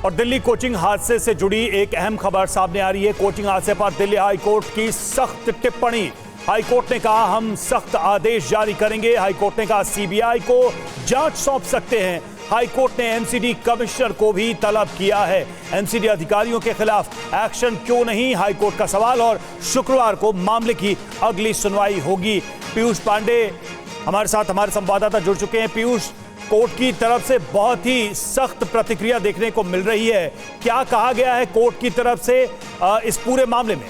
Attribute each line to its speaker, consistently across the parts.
Speaker 1: और दिल्ली कोचिंग हादसे से जुड़ी एक अहम खबर सामने आ रही है। कोचिंग हादसे पर दिल्ली हाईकोर्ट की सख्त टिप्पणी। हाईकोर्ट ने कहा हम सख्त आदेश जारी करेंगे। हाईकोर्ट ने कहा सीबीआई को जांच सौंप सकते हैं। हाईकोर्ट ने एमसीडी कमिश्नर को भी तलब किया है। एमसीडी अधिकारियों के खिलाफ एक्शन क्यों नहीं, हाईकोर्ट का सवाल। और शुक्रवार को मामले की अगली सुनवाई होगी। पीयूष पांडे हमारे साथ, हमारे संवाददाता जुड़ चुके हैं। पीयूष, कोर्ट की तरफ से बहुत ही सख्त प्रतिक्रिया देखने को मिल रही है। क्या कहा गया है कोर्ट की तरफ से इस पूरे मामले में?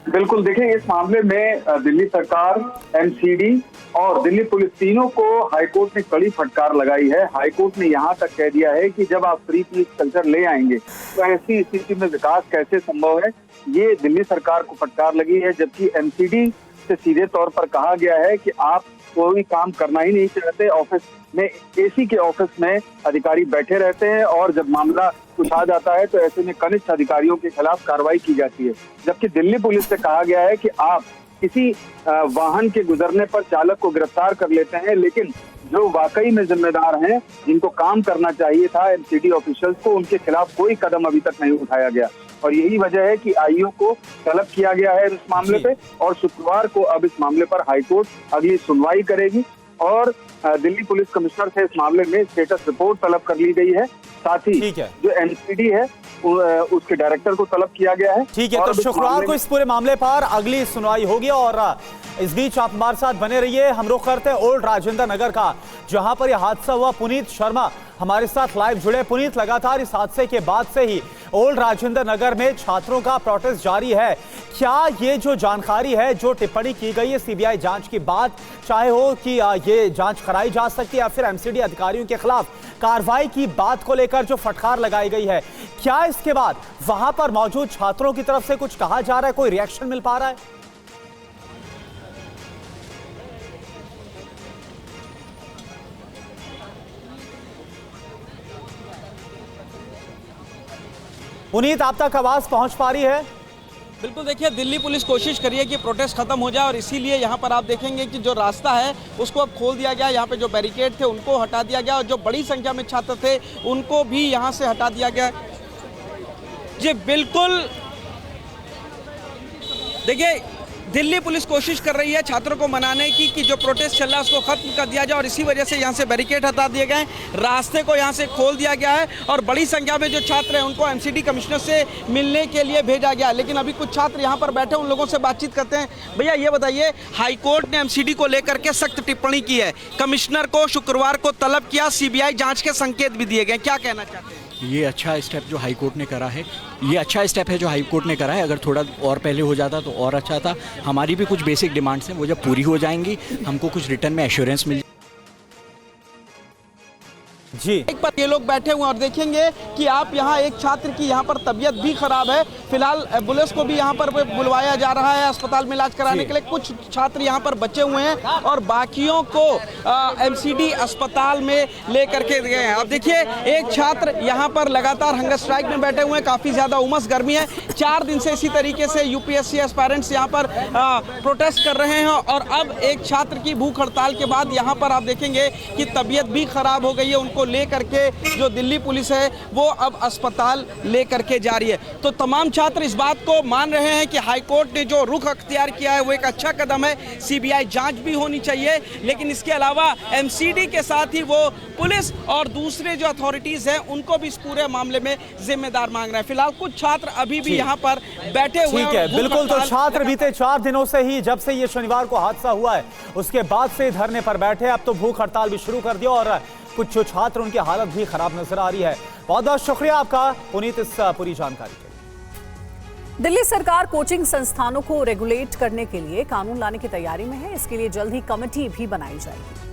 Speaker 2: बिल्कुल, देखिए इस मामले में दिल्ली सरकार, एमसीडी और दिल्ली पुलिस तीनों को हाईकोर्ट ने कड़ी फटकार लगाई है। हाईकोर्ट ने यहां तक कह दिया है कि जब आप फ्री पीस कल्चर ले आएंगे तो ऐसी स्थिति में विकास कैसे संभव है, ये दिल्ली सरकार को फटकार लगी है। जबकि एमसीडी से सीधे तौर पर कहा गया है कि आप कोई काम करना ही नहीं चाहते। ऑफिस में, एसी के ऑफिस में अधिकारी बैठे रहते हैं और जब मामला कुछ आ जाता है तो ऐसे में कनिष्ठ अधिकारियों के खिलाफ कार्रवाई की जाती है। जबकि दिल्ली पुलिस से कहा गया है कि आप किसी वाहन के गुजरने पर चालक को गिरफ्तार कर लेते हैं, लेकिन जो वाकई में जिम्मेदार हैं, जिनको काम करना चाहिए था एमसीडी ऑफिशियल्स को, उनके खिलाफ कोई कदम अभी तक नहीं उठाया गया। और यही वजह है कि आईओ को तलब किया गया है इस मामले पे और शुक्रवार को अब इस मामले पर हाईकोर्ट अगली सुनवाई करेगी। और दिल्ली पुलिस कमिश्नर से इस मामले में स्टेटस रिपोर्ट तलब कर ली गई है। साथ ही जो एमसीडी है उसके डायरेक्टर को तलब किया गया है।
Speaker 1: ठीक है, तो शुक्रवार को इस पूरे मामले पर अगली सुनवाई होगी। और इस बीच आप हमारे साथ बने रहिए। हम रुख करते हैं ओल्ड राजेंद्र नगर का, जहां पर यह हादसा हुआ। पुनीत शर्मा हमारे साथ लाइव जुड़े। पुनीत, लगातार इस हादसे के बाद से ही ओल्ड राजेंद्र नगर में छात्रों का प्रोटेस्ट जारी है। क्या ये जो जानकारी है, जो टिप्पणी की गई है सीबीआई जांच की बात, चाहे हो कि ये जांच कराई जा सकती है या फिर एमसीडी अधिकारियों के खिलाफ कार्रवाई की बात को लेकर जो फटकार लगाई गई है, क्या इसके बाद वहां पर मौजूद छात्रों की तरफ से कुछ कहा जा रहा है, कोई रिएक्शन मिल पा रहा है? पुनीत, आप तक आवाज पहुंच पा रही है?
Speaker 3: बिल्कुल, देखिए दिल्ली पुलिस कोशिश करी है कि प्रोटेस्ट खत्म हो जाए और इसीलिए यहाँ पर आप देखेंगे कि जो रास्ता है उसको अब खोल दिया गया। यहाँ पे जो बैरिकेड थे उनको हटा दिया गया और जो बड़ी संख्या में छात्र थे उनको भी यहाँ से हटा दिया गया। जी बिल्कुल, देखिए दिल्ली पुलिस कोशिश कर रही है छात्रों को मनाने की कि जो प्रोटेस्ट चल रहा है उसको खत्म कर दिया जाए और इसी वजह से यहाँ से बैरिकेड हटा दिए गए, रास्ते को यहाँ से खोल दिया गया है और बड़ी संख्या में जो छात्र हैं उनको एमसीडी कमिश्नर से मिलने के लिए भेजा गया। लेकिन अभी कुछ छात्र यहाँ पर बैठे, उन लोगों से बातचीत करते हैं। भैया ये बताइए, हाईकोर्ट ने एमसीडी को लेकर के सख्त टिप्पणी की है, कमिश्नर को शुक्रवार को तलब किया, सीबीआई जाँच के संकेत भी दिए गए, क्या कहना चाहते हैं?
Speaker 4: ये अच्छा स्टेप जो हाईकोर्ट ने करा है, ये अच्छा स्टेप है जो हाईकोर्ट ने करा है। अगर थोड़ा और पहले हो जाता तो और अच्छा था। हमारी भी कुछ बेसिक डिमांड्स हैं, वो जब पूरी हो जाएंगी हमको कुछ रिटर्न में एश्योरेंस मिल
Speaker 3: जी। एक पर ये लोग बैठे हुए हैं और देखेंगे कि आप यहाँ एक छात्र की यहाँ पर तबीयत भी खराब है। फिलहाल पुलिस को भी यहाँ पर बुलवाया जा रहा है अस्पताल में इलाज कराने के लिए। कुछ छात्र यहाँ पर बचे हुए हैं और बाकियों को एमसीडी अस्पताल में लेकर के गए हैं। अब देखिए एक छात्र यहाँ पर लगातार हंगर स्ट्राइक में बैठे हुए हैं, काफ़ी ज़्यादा उमस गर्मी है। 4 दिन से इसी तरीके से यूपीएससी एस्पायरेंट्स यहाँ पर प्रोटेस्ट कर रहे हैं और अब एक छात्र की भूख हड़ताल के बाद यहाँ पर आप देखेंगे कि तबीयत भी खराब हो गई है। उनको लेकर के जो दिल्ली पुलिस है वो अब अस्पताल लेकर के जा रही है। तो तमाम छात्र इस बात को मान रहे हैं कि हाईकोर्ट ने जो रुख अख्तियार किया है वो एक अच्छा कदम है। सीबीआई जांच भी होनी चाहिए, लेकिन इसके अलावा एमसीडी के साथ ही वो पुलिस और दूसरे जो अथॉरिटीज हैं उनको भी इस पूरे मामले में जिम्मेदार मांग रहे हैं। फिलहाल कुछ छात्र अभी भी यहाँ पर बैठे हुए हैं।
Speaker 1: ठीक है, बिल्कुल। तो छात्र बीते 4 दिनों से ही, जब से ये शनिवार को हादसा हुआ है उसके बाद से धरने पर बैठे, अब तो भूख हड़ताल भी शुरू कर दिया और कुछ जो छात्र उनकी हालत भी खराब नजर आ रही है। बहुत बहुत शुक्रिया आपका पुनीत इस पूरी जानकारी के लिए।
Speaker 5: दिल्ली सरकार कोचिंग संस्थानों को रेगुलेट करने के लिए कानून लाने की तैयारी में है। इसके लिए जल्द ही कमेटी भी बनाई जाएगी।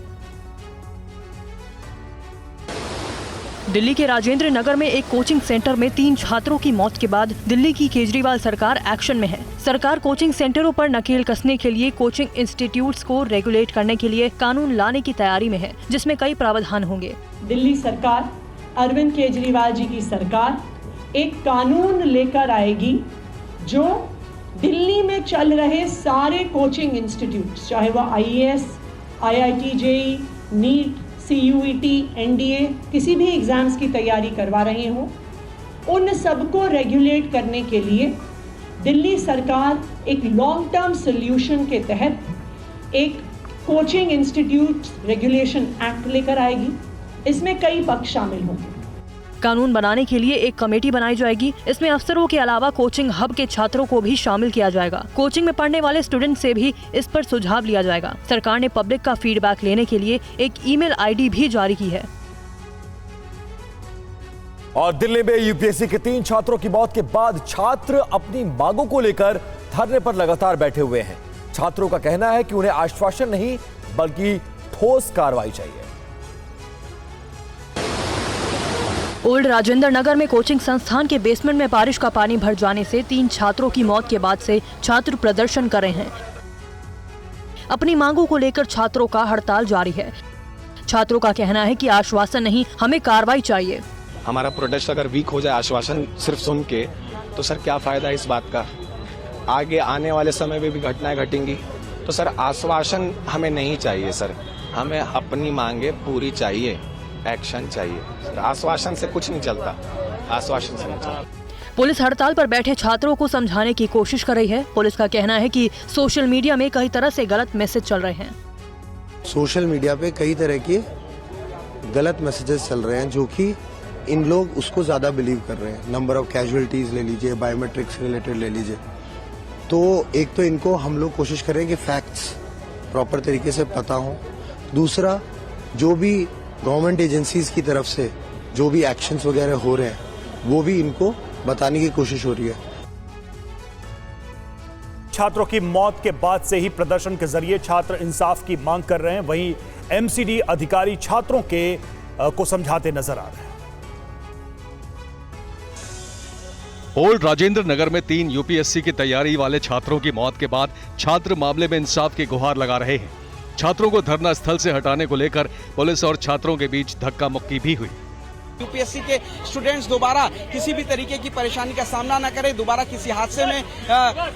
Speaker 6: दिल्ली के राजेंद्र नगर में एक कोचिंग सेंटर में 3 छात्रों की मौत के बाद दिल्ली की केजरीवाल सरकार एक्शन में है। सरकार कोचिंग सेंटरों पर नकेल कसने के लिए कोचिंग इंस्टीट्यूट्स को रेगुलेट करने के लिए कानून लाने की तैयारी में है, जिसमें कई प्रावधान होंगे।
Speaker 7: दिल्ली सरकार, अरविंद केजरीवाल जी की सरकार एक कानून लेकर आएगी जो दिल्ली में चल रहे सारे कोचिंग इंस्टीट्यूट, चाहे वो IAS, IIT JEE, NEET, CUET, NDA किसी भी एग्ज़ाम्स की तैयारी करवा रहे हों, उन सबको रेगुलेट करने के लिए दिल्ली सरकार एक लॉन्ग टर्म सॉल्यूशन के तहत एक कोचिंग इंस्टीट्यूट रेगुलेशन एक्ट लेकर आएगी। इसमें कई पक्ष शामिल होंगे।
Speaker 6: कानून बनाने के लिए एक कमेटी बनाई जाएगी। इसमें अफसरों के अलावा कोचिंग हब के छात्रों को भी शामिल किया जाएगा। कोचिंग में पढ़ने वाले स्टूडेंट से भी इस पर सुझाव लिया जाएगा। सरकार ने पब्लिक का फीडबैक लेने के लिए एक ईमेल ID भी जारी की है।
Speaker 1: और दिल्ली में यूपीएससी के 3 छात्रों की मौत के बाद छात्र अपनी मांगों को लेकर धरने पर लगातार बैठे हुए हैं। छात्रों का कहना है कि उन्हें आश्वासन नहीं बल्कि ठोस कार्रवाई चाहिए।
Speaker 6: ओल्ड राजेंद्र नगर में कोचिंग संस्थान के बेसमेंट में बारिश का पानी भर जाने से 3 छात्रों की मौत के बाद से छात्र प्रदर्शन कर रहे हैं। अपनी मांगों को लेकर छात्रों का हड़ताल जारी है। छात्रों का कहना है कि आश्वासन नहीं, हमें कार्रवाई चाहिए।
Speaker 8: हमारा प्रोटेस्ट अगर वीक हो जाए आश्वासन सिर्फ सुन के, तो सर क्या फायदा इस बात का। आगे आने वाले समय में भी घटनाएं घटेंगी। तो सर आश्वासन हमें नहीं चाहिए सर, हमें अपनी मांगे पूरी चाहिए, एक्शन चाहिए। आश्वासन से कुछ नहीं चलता, आश्वासन से नहीं चलता।
Speaker 6: पुलिस हड़ताल पर बैठे छात्रों को समझाने की कोशिश कर रही है। पुलिस का कहना है कि सोशल मीडिया में कई तरह से गलत मैसेज चल रहे हैं।
Speaker 9: सोशल मीडिया पे कई तरह के गलत मैसेजेस चल रहे हैं जो कि इन लोग उसको ज़्यादा बिलीव कर रहे हैं। नंबर ऑफ कैजुअलिटीज़ ले लीजिए, बायोमेट्रिक्स रिलेटेड ले लीजिए। तो एक तो इनको हम लोग कोशिश कर रहे हैं कि फैक्ट्स प्रॉपर तरीके से पता हो। दूसरा, जो भी गवर्नमेंट एजेंसीज की तरफ से जो भी एक्शंस वगैरह हो रहे हैं वो भी इनको बताने की कोशिश हो रही है।
Speaker 1: छात्रों की मौत के बाद से ही प्रदर्शन के जरिए छात्र इंसाफ की मांग कर रहे हैं। वहीं MCD अधिकारी छात्रों को समझाते नजर आ रहे हैं।
Speaker 10: ओल्ड राजेंद्र नगर में 3 यूपीएससी की तैयारी वाले छात्रों की मौत के बाद छात्र मामले में इंसाफ की गुहार लगा रहे हैं। छात्रों को धरना स्थल से हटाने को लेकर पुलिस और छात्रों के बीच धक्का मुक्की भी हुई।
Speaker 3: यूपीएससी के स्टूडेंट्स दोबारा किसी भी तरीके की परेशानी का सामना न करें, दोबारा किसी हादसे में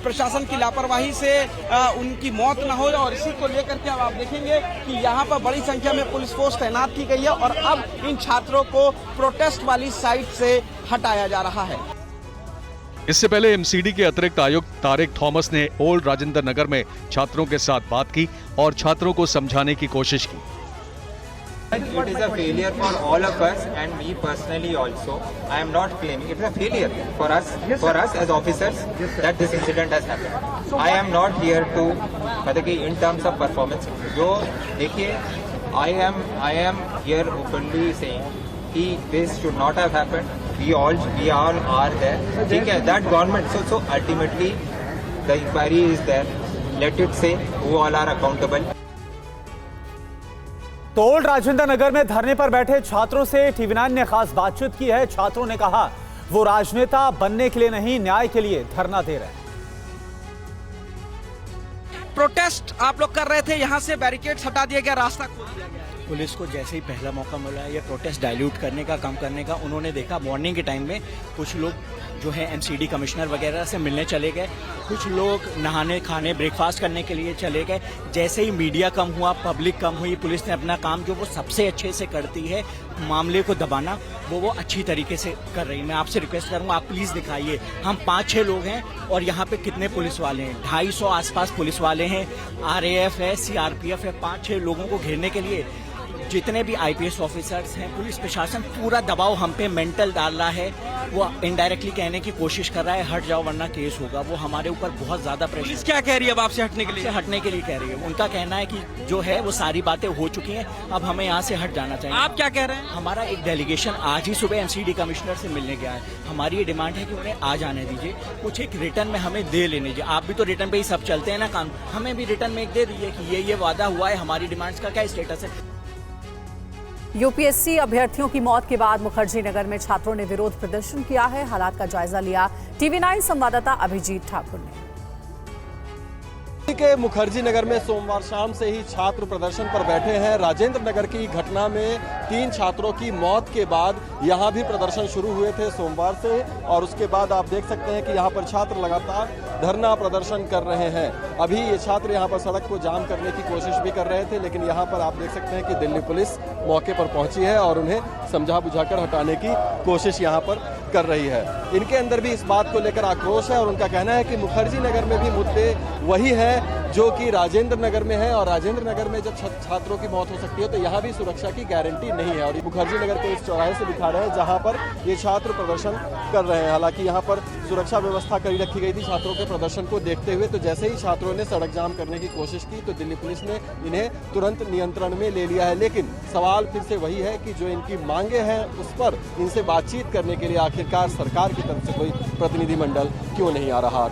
Speaker 3: प्रशासन की लापरवाही से उनकी मौत न हो। और इसी को लेकर के अब आप देखेंगे कि यहाँ पर बड़ी संख्या में पुलिस फोर्स तैनात की गई है और अब इन छात्रों को प्रोटेस्ट वाली साइट से हटाया जा रहा है।
Speaker 10: इससे पहले MCD के अतिरिक्त आयुक्त तारिक थॉमस ने ओल्ड राजेंद्र नगर में छात्रों के साथ बात की और छात्रों को समझाने की कोशिश की।
Speaker 11: It is a failure for all of us and me personally also. I am not claiming it is a failure for us as officers that this incident has happened. I am not here to, मतलब कि in terms of performance, जो देखिए, I am here openly saying कि this should not have happened. We all are there. ठीक है, that government so ultimately the inquiry is there. Let it say who all are accountable.
Speaker 1: तो old Rajendra Nagar में धरने पर बैठे छात्रों से TV9 ने खास बातचीत की है। छात्रों ने कहा वो राजनेता बनने के लिए नहीं, न्याय के लिए धरना दे रहे हैं।
Speaker 3: प्रोटेस्ट आप लोग कर रहे थे, यहाँ से बैरिकेड्स हटा दिया गया, रास्ता खोल दिया गया।
Speaker 4: पुलिस को जैसे ही पहला मौका मिला ये प्रोटेस्ट डाइल्यूट करने का, कम करने का, उन्होंने देखा मॉर्निंग के टाइम में कुछ लोग जो है MCD कमिश्नर वगैरह से मिलने चले गए, कुछ लोग नहाने खाने ब्रेकफास्ट करने के लिए चले गए। जैसे ही मीडिया कम हुआ, पब्लिक कम हुई, पुलिस ने अपना काम जो वो सबसे अच्छे से करती है, मामले को दबाना, वो अच्छी तरीके से कर रही है। मैं आपसे रिक्वेस्ट करूँगा, आप प्लीज़ दिखाइए। हम 5-6 लोग हैं और यहाँ पे कितने पुलिस वाले हैं? 250 आसपास पुलिस वाले हैं, RAF है, CRPF है। 5-6 लोगों को घेरने के लिए जितने भी IPS ऑफिसर्स हैं, पुलिस प्रशासन पूरा दबाव हम पे मेंटल डाल रहा है। वो इनडायरेक्टली कहने की कोशिश कर रहा है हट जाओ वरना केस होगा। वो हमारे ऊपर बहुत ज्यादा प्रेशर।
Speaker 3: क्या कह रही है अब आपसे हटने के लिए?
Speaker 4: हटने के लिए कह रही है। उनका कहना है कि जो है वो सारी बातें हो चुकी हैं, अब हमें यहाँ से हट जाना चाहिए।
Speaker 3: आप क्या कह रहे हैं?
Speaker 4: हमारा एक डेलीगेशन आज ही सुबह MCD कमिश्नर से मिलने गया है। हमारी ये डिमांड है कि उन्हें आ जाने दीजिए, कुछ एक रिटर्न में हमें दे लेने दीजिए। आप भी तो रिटर्न पे ही सब चलते हैं ना काम, हमें भी रिटर्न में एक दे दीजिए कि ये वादा हुआ है, हमारी डिमांड्स का क्या स्टेटस है।
Speaker 5: यूपीएससी अभ्यर्थियों की मौत के बाद मुखर्जी नगर में छात्रों ने विरोध प्रदर्शन किया है। हालात का जायजा लिया TV9 संवाददाता अभिजीत ठाकुर ने।
Speaker 12: के मुखर्जी नगर में सोमवार शाम से ही छात्र प्रदर्शन पर बैठे हैं। राजेंद्र नगर की घटना में 3 छात्रों की मौत के बाद यहाँ भी प्रदर्शन शुरू हुए थे सोमवार से, और उसके बाद आप देख सकते हैं कि यहाँ पर छात्र लगातार धरना प्रदर्शन कर रहे हैं। अभी ये छात्र यहाँ पर सड़क को जाम करने की कोशिश भी कर रहे थे, लेकिन यहाँ पर आप देख सकते हैं कि दिल्ली पुलिस मौके पर पहुंची है और उन्हें समझा बुझाकर हटाने की कोशिश यहाँ पर कर रही है। इनके अंदर भी इस बात को लेकर आक्रोश है और उनका कहना है कि मुखर्जी नगर में भी मुद्दे वही है जो कि राजेंद्र नगर में है, और राजेंद्र नगर में जब छात्रों की मौत हो सकती है तो यहाँ भी सुरक्षा की गारंटी नहीं है। और ये मुखर्जी नगर के इस चौराहे से दिखा रहे हैं जहाँ पर ये छात्र प्रदर्शन कर रहे हैं। हालांकि यहाँ पर सुरक्षा व्यवस्था करी रखी गई थी छात्रों के प्रदर्शन को देखते हुए, तो जैसे ही छात्रों ने सड़क जाम करने की कोशिश की तो दिल्ली पुलिस ने इन्हें तुरंत नियंत्रण में ले लिया है। लेकिन सवाल फिर से वही है कि जो इनकी मांगे हैं उस पर इनसे बातचीत करने के लिए आखिरकार सरकार की तरफ से कोई प्रतिनिधिमंडल क्यों नहीं आ रहा।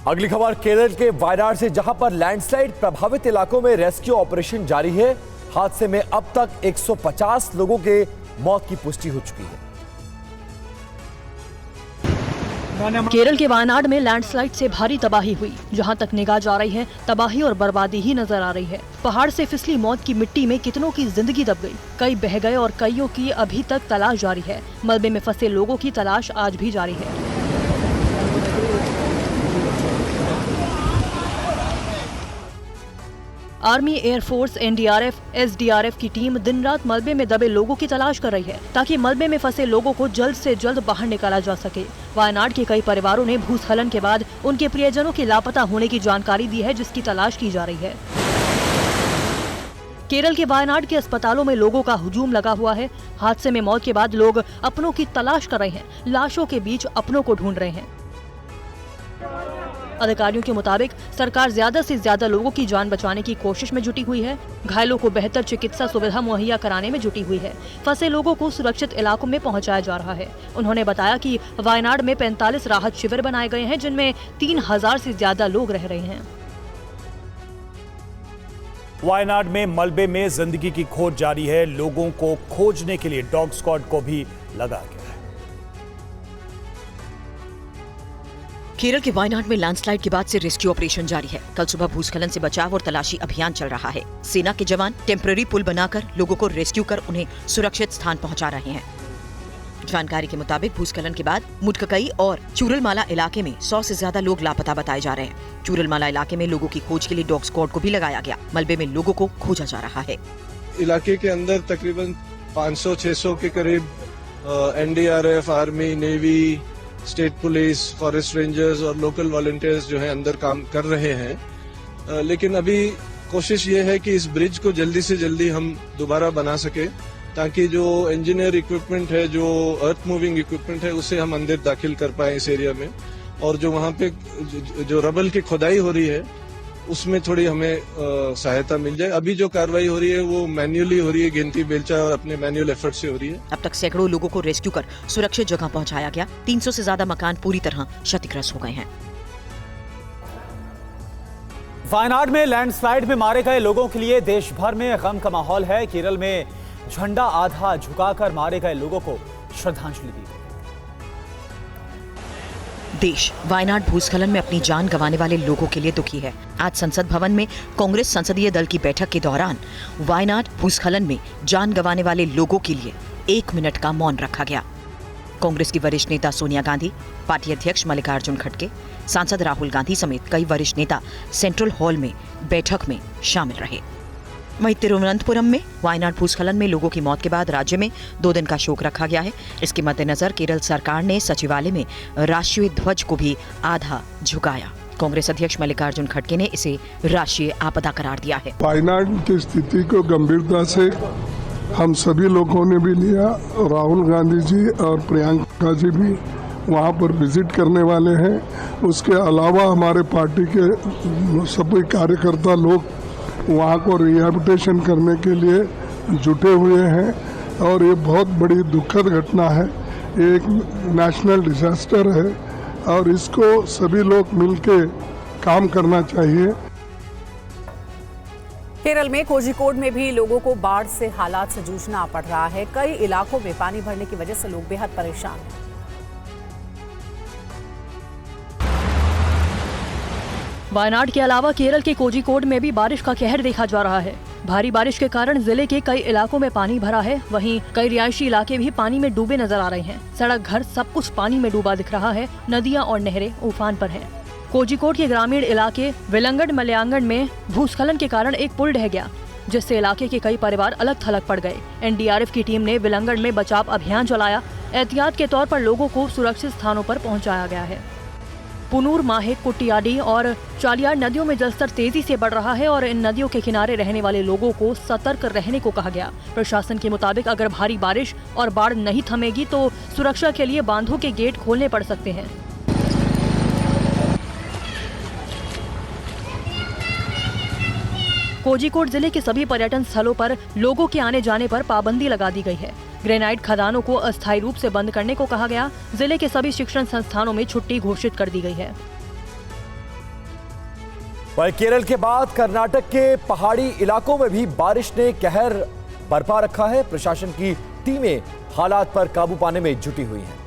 Speaker 13: अगली खबर केरल के वायनाड से, जहां पर लैंडस्लाइड प्रभावित इलाकों में रेस्क्यू ऑपरेशन जारी है। हादसे में अब तक 150 लोगों के मौत की पुष्टि हो चुकी है।
Speaker 6: केरल के वायनाड में लैंडस्लाइड से भारी तबाही हुई। जहां तक निगाह जा रही है तबाही और बर्बादी ही नजर आ रही है। पहाड़ से फिसली मौत की मिट्टी में कितनों की जिंदगी दब गई, कई बह गए और कईयों की अभी तक तलाश जारी है। मलबे में फंसे लोगों की तलाश आज भी जारी है। आर्मी, एयरफोर्स, एनडीआरएफ, एसडीआरएफ की टीम दिन रात मलबे में दबे लोगों की तलाश कर रही है ताकि मलबे में फंसे लोगों को जल्द से जल्द बाहर निकाला जा सके। वायनाड के कई परिवारों ने भूस्खलन के बाद उनके प्रियजनों के लापता होने की जानकारी दी है, जिसकी तलाश की जा रही है। केरल के वायनाड के अस्पतालों में लोगों का हुजूम लगा हुआ है। हादसे में मौत के बाद लोग अपनों की तलाश कर रहे हैं, लाशों के बीच अपनों को ढूंढ रहे हैं। अधिकारियों के मुताबिक सरकार ज्यादा से ज्यादा लोगों की जान बचाने की कोशिश में जुटी हुई है। घायलों को बेहतर चिकित्सा सुविधा मुहैया कराने में जुटी हुई है। फंसे लोगों को सुरक्षित इलाकों में पहुंचाया जा रहा है। उन्होंने बताया कि वायनाड में 45 राहत शिविर बनाए गए हैं, जिनमें 3000 से ज्यादा लोग रह रहे हैं।
Speaker 1: वायनाड में मलबे में जिंदगी की खोज जारी है। लोगों को खोजने के लिए डॉग स्क्वाड को भी लगाया गया है।
Speaker 14: केरल के वायनाड में लैंडस्लाइड के बाद से रेस्क्यू ऑपरेशन जारी है। कल सुबह भूस्खलन से बचाव और तलाशी अभियान चल रहा है। सेना के जवान टेम्पररी पुल बनाकर लोगों को रेस्क्यू कर उन्हें सुरक्षित स्थान पहुंचा रहे हैं। जानकारी के मुताबिक भूस्खलन के बाद मुडककई और चूरलमाला इलाके में 100 से ज्यादा लोग लापता बताए जा रहे हैं। चूरलमाला इलाके में लोगों की खोज के लिए डॉग स्क्वाड को भी लगाया गया। मलबे में लोगों को खोजा जा रहा है।
Speaker 15: इलाके के अंदर तकरीबन 500-600 के करीब NDRF, army, navy, state police, forest rangers और लोकल वॉलंटियर्स जो है अंदर काम कर रहे हैं। लेकिन अभी कोशिश ये है कि इस ब्रिज को जल्दी से जल्दी हम दोबारा बना सके, ताकि जो इंजीनियर इक्विपमेंट है, जो अर्थ मूविंग इक्विपमेंट है, उसे हम अंदर दाखिल कर पाए इस एरिया में। और जो वहाँ पे जो रबल की खुदाई हो रही है उसमें थोड़ी हमें सहायता मिल जाए। अभी जो कार्रवाई हो रही है वो मैन्युअली हो रही है, गिनती बेलचा और अपने मैन्युअल एफर्ट से हो रही है।
Speaker 14: अब तक सैकड़ों लोगों को रेस्क्यू कर सुरक्षित जगह पहुंचाया गया। 300 से ज्यादा मकान पूरी तरह क्षतिग्रस्त हो गए हैं।
Speaker 13: वायनाड में लैंडस्लाइड में मारे गए लोगों के लिए देश भर में गम का माहौल है। केरल में झंडा आधा झुकाकर मारे गए लोगों को श्रद्धांजलि दी गई।
Speaker 14: देश वायनाड भूस्खलन में अपनी जान गंवाने वाले लोगों के लिए दुखी है। आज संसद भवन में कांग्रेस संसदीय दल की बैठक के दौरान वायनाड भूस्खलन में जान गंवाने वाले लोगों के लिए 1 मिनट का मौन रखा गया। कांग्रेस की वरिष्ठ नेता सोनिया गांधी, पार्टी अध्यक्ष मल्लिकार्जुन खड़गे, सांसद राहुल गांधी समेत कई वरिष्ठ नेता सेंट्रल हॉल में बैठक में शामिल रहे। वहीं तिरुवनंतपुरम में वायनाड भूस्खलन में लोगों की मौत के बाद राज्य में 2 दिन का शोक रखा गया है। इसके मद्देनजर केरल सरकार ने सचिवालय में राष्ट्रीय ध्वज को भी आधा झुकाया। कांग्रेस अध्यक्ष मल्लिकार्जुन खड़गे ने इसे राष्ट्रीय आपदा करार दिया है।
Speaker 16: वायनाड की स्थिति को गंभीरता से हम सभी लोगों ने भी लिया। राहुल गांधी जी और प्रियंका जी भी वहाँ पर विजिट करने वाले हैं। उसके अलावा हमारे पार्टी के सभी कार्यकर्ता लोग वहाँ को रिहैबिलिटेशन करने के लिए जुटे हुए हैं। और ये बहुत बड़ी दुखद घटना है, एक नेशनल डिजास्टर है और इसको सभी लोग मिलके काम करना चाहिए।
Speaker 5: केरल में कोझिकोड में भी लोगों को बाढ़ से हालात से जूझना पड़ रहा है। कई इलाकों में पानी भरने की वजह से लोग बेहद परेशान हैं।
Speaker 6: वायनाड के अलावा केरल के कोझिकोड में भी बारिश का कहर देखा जा रहा है। भारी बारिश के कारण जिले के कई इलाकों में पानी भरा है। वहीं कई रिहायशी इलाके भी पानी में डूबे नजर आ रहे हैं। सड़क, घर सब कुछ पानी में डूबा दिख रहा है। नदियां और नहरें उफान पर हैं। कोझिकोड के ग्रामीण इलाके विलंगड मलयांगड में भूस्खलन के कारण एक पुल ढह गया, जिससे इलाके के कई परिवार अलग थलग पड़ गए। एनडीआरएफ की टीम ने विलंगड में बचाव अभियान चलाया। एहतियात के तौर पर लोगों को सुरक्षित स्थानों पर पहुंचाया गया है। पुनूर, माहे, कुट्टियाडी और चालियार नदियों में जलस्तर तेजी से बढ़ रहा है और इन नदियों के किनारे रहने वाले लोगों को सतर्क रहने को कहा गया। प्रशासन के मुताबिक अगर भारी बारिश और बाढ़ नहीं थमेगी तो सुरक्षा के लिए बांधों के गेट खोलने पड़ सकते हैं। कोझिकोड जिले के सभी पर्यटन स्थलों पर लोगों के आने जाने पर पाबंदी लगा दी गई है। ग्रेनाइट खदानों को अस्थायी रूप से बंद करने को कहा गया। जिले के सभी शिक्षण संस्थानों में छुट्टी घोषित कर दी गई है।
Speaker 13: वहीं केरल के बाद कर्नाटक के पहाड़ी इलाकों में भी बारिश ने कहर बरपा रखा है। प्रशासन की टीमें हालात पर काबू पाने में जुटी हुई हैं।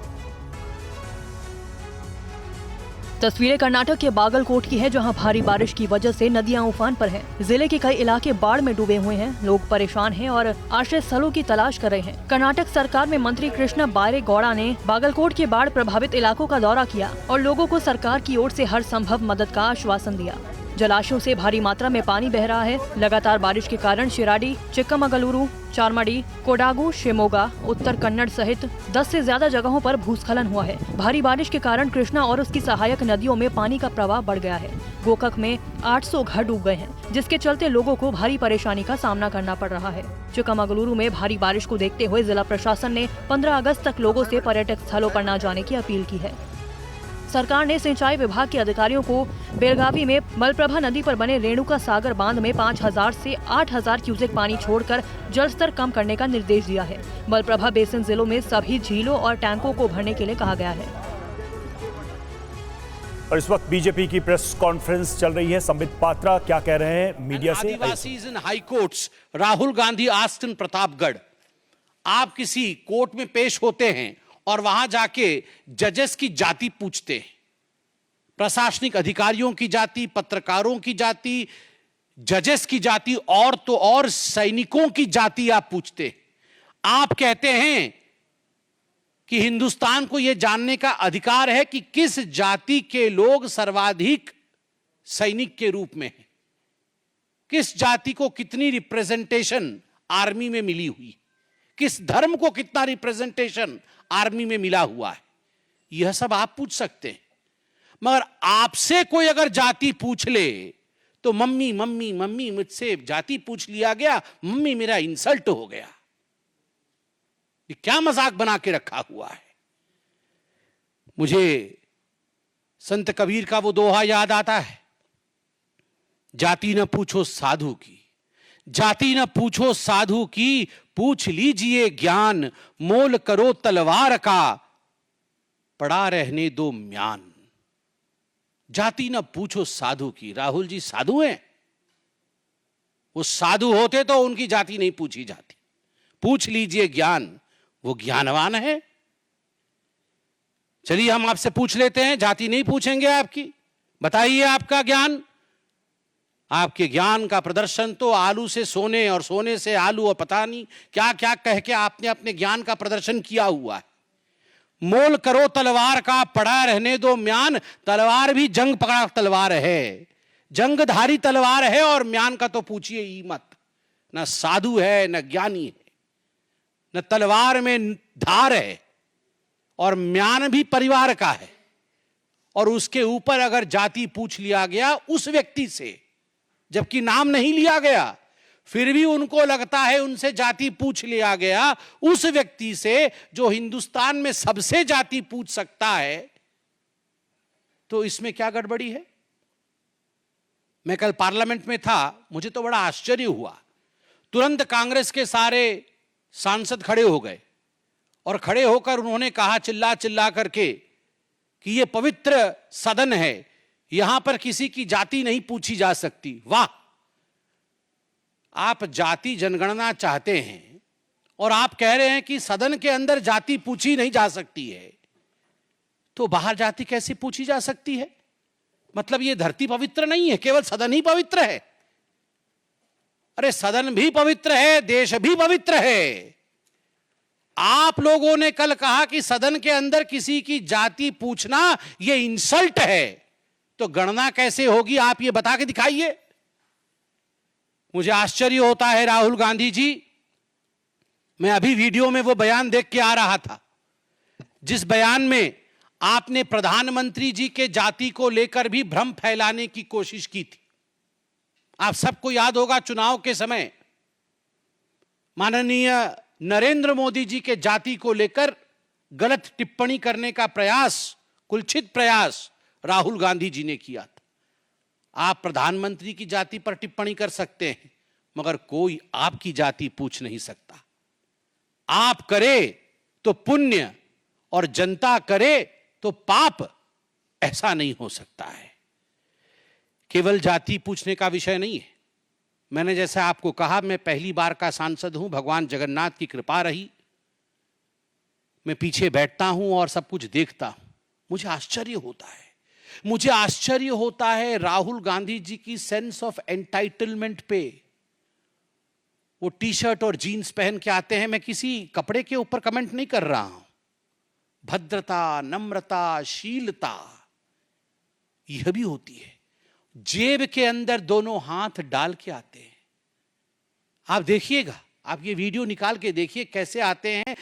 Speaker 6: तस्वीरें कर्नाटक के बागलकोट की है, जहां भारी बारिश की वजह से नदियां उफान पर हैं। जिले के कई इलाके बाढ़ में डूबे हुए हैं। लोग परेशान हैं और आश्रय स्थलों की तलाश कर रहे हैं। कर्नाटक सरकार में मंत्री कृष्णा बारे गौड़ा ने बागलकोट के बाढ़ प्रभावित इलाकों का दौरा किया और लोगों को सरकार की ओर से हर संभव मदद का आश्वासन दिया। जलाशयों से भारी मात्रा में पानी बह रहा है। लगातार बारिश के कारण शिराडी, चिक्कामगलुरु, चारमडी, कोडागु, शिमोगा, उत्तर कन्नड़ सहित 10 से ज्यादा जगहों पर भूस्खलन हुआ है। भारी बारिश के कारण कृष्णा और उसकी सहायक नदियों में पानी का प्रवाह बढ़ गया है। गोकक में 800 घर डूब गए हैं, जिसके चलते लोगों को भारी परेशानी का सामना करना पड़ रहा है। चिक्कामगलुरु में भारी बारिश को देखते हुए जिला प्रशासन ने 15 अगस्त तक लोगों से पर्यटक स्थलों पर न जाने की अपील की है। सरकार ने सिंचाई विभाग के अधिकारियों को बेलगावी में मलप्रभा नदी पर बने रेणुका सागर बांध में 5000 से 8000 क्यूसेक पानी छोड़कर जलस्तर कम करने का निर्देश दिया है। मलप्रभा बेसिन जिलों में सभी झीलों और टैंकों को भरने के लिए कहा गया है।
Speaker 1: और इस वक्त बीजेपी की प्रेस कॉन्फ्रेंस चल रही है। संबित पात्रा क्या कह रहे हैं मीडिया से?
Speaker 17: आदिवासीज इन high courts, Rahul Gandhi asked in Pratapgarh. आप किसी कोर्ट में पेश होते हैं और वहां जाके जजेस की जाति पूछते हैं, प्रशासनिक अधिकारियों की जाति, पत्रकारों की जाति, जजेस की जाति और तो और सैनिकों की जाति आप पूछते हैं। आप कहते हैं कि हिंदुस्तान को यह जानने का अधिकार है कि किस जाति के लोग सर्वाधिक सैनिक के रूप में हैं, किस जाति को कितनी रिप्रेजेंटेशन आर्मी में मिली हुई, किस धर्म को कितना रिप्रेजेंटेशन आर्मी में मिला हुआ है। यह सब आप पूछ सकते हैं, मगर आपसे कोई अगर जाति पूछ ले तो मम्मी मम्मी मम्मी, मुझसे जाति पूछ लिया गया, मम्मी मेरा इंसल्ट हो गया। ये क्या मजाक बना के रखा हुआ है। मुझे संत कबीर का वो दोहा याद आता है, जाति न पूछो साधु की, जाति न पूछो साधु की, पूछ लीजिए ज्ञान, मोल करो तलवार का, पड़ा रहने दो म्यान। जाति न पूछो साधु की। राहुल जी साधु हैं? वो साधु होते तो उनकी जाति नहीं पूछी जाती। पूछ लीजिए ज्ञान, वो ज्ञानवान है। चलिए हम आपसे पूछ लेते हैं, जाति नहीं पूछेंगे आपकी, बताइए आपका ज्ञान। आपके ज्ञान का प्रदर्शन तो आलू से सोने और सोने से आलू और पता नहीं क्या क्या कह के आपने अपने ज्ञान का प्रदर्शन किया हुआ है। मोल करो तलवार का, पड़ा रहने दो म्यान। तलवार भी जंग पकड़ा तलवार है, जंगधारी तलवार है, और म्यान का तो पूछिए ही मत। न साधु है, न ज्ञानी है, न तलवार में धार है, और म्यान भी परिवार का है। और उसके ऊपर अगर जाति पूछ लिया गया उस व्यक्ति से, जबकि नाम नहीं लिया गया, फिर भी उनको लगता है उनसे जाति पूछ लिया गया, उस व्यक्ति से जो हिंदुस्तान में सबसे जाति पूछ सकता है, तो इसमें क्या गड़बड़ी है? मैं कल पार्लियामेंट में था, मुझे तो बड़ा आश्चर्य हुआ। तुरंत कांग्रेस के सारे सांसद खड़े हो गए और खड़े होकर उन्होंने कहा चिल्ला चिल्ला करके कि यह पवित्र सदन है, यहां पर किसी की जाति नहीं पूछी जा सकती। वाह! आप जाति जनगणना चाहते हैं और आप कह रहे हैं कि सदन के अंदर जाति पूछी नहीं जा सकती है, तो बाहर जाति कैसे पूछी जा सकती है? मतलब ये धरती पवित्र नहीं है, केवल सदन ही पवित्र है। अरे सदन भी पवित्र है, देश भी पवित्र है। आप लोगों ने कल कहा कि सदन के अंदर किसी की जाति पूछना यह इंसल्ट है, तो गणना कैसे होगी आप ये बता के दिखाइए। मुझे आश्चर्य होता है राहुल गांधी जी, मैं अभी वीडियो में वो बयान देख के आ रहा था जिस बयान में आपने प्रधानमंत्री जी के जाति को लेकर भी भ्रम फैलाने की कोशिश की थी। आप सबको याद होगा चुनाव के समय माननीय नरेंद्र मोदी जी के जाति को लेकर गलत टिप्पणी करने का प्रयास, कुलछित प्रयास राहुल गांधी जी ने किया था। आप प्रधानमंत्री की जाति पर टिप्पणी कर सकते हैं, मगर कोई आपकी जाति पूछ नहीं सकता। आप करे तो पुण्य और जनता करे तो पाप, ऐसा नहीं हो सकता है। केवल जाति पूछने का विषय नहीं है। मैंने जैसा आपको कहा, मैं पहली बार का सांसद हूं, भगवान जगन्नाथ की कृपा रही। मैं पीछे बैठता हूं और सब कुछ देखता हूं, मुझे आश्चर्य होता है राहुल गांधी जी की सेंस ऑफ एंटाइटलमेंट पे। वो टी शर्ट और जीन्स पहन के आते हैं, मैं किसी कपड़े के ऊपर कमेंट नहीं कर रहा हूं। भद्रता, नम्रता, शीलता यह भी होती है। जेब के अंदर दोनों हाथ डाल के आते हैं। आप देखिएगा, आप ये वीडियो निकाल के देखिए कैसे आते हैं।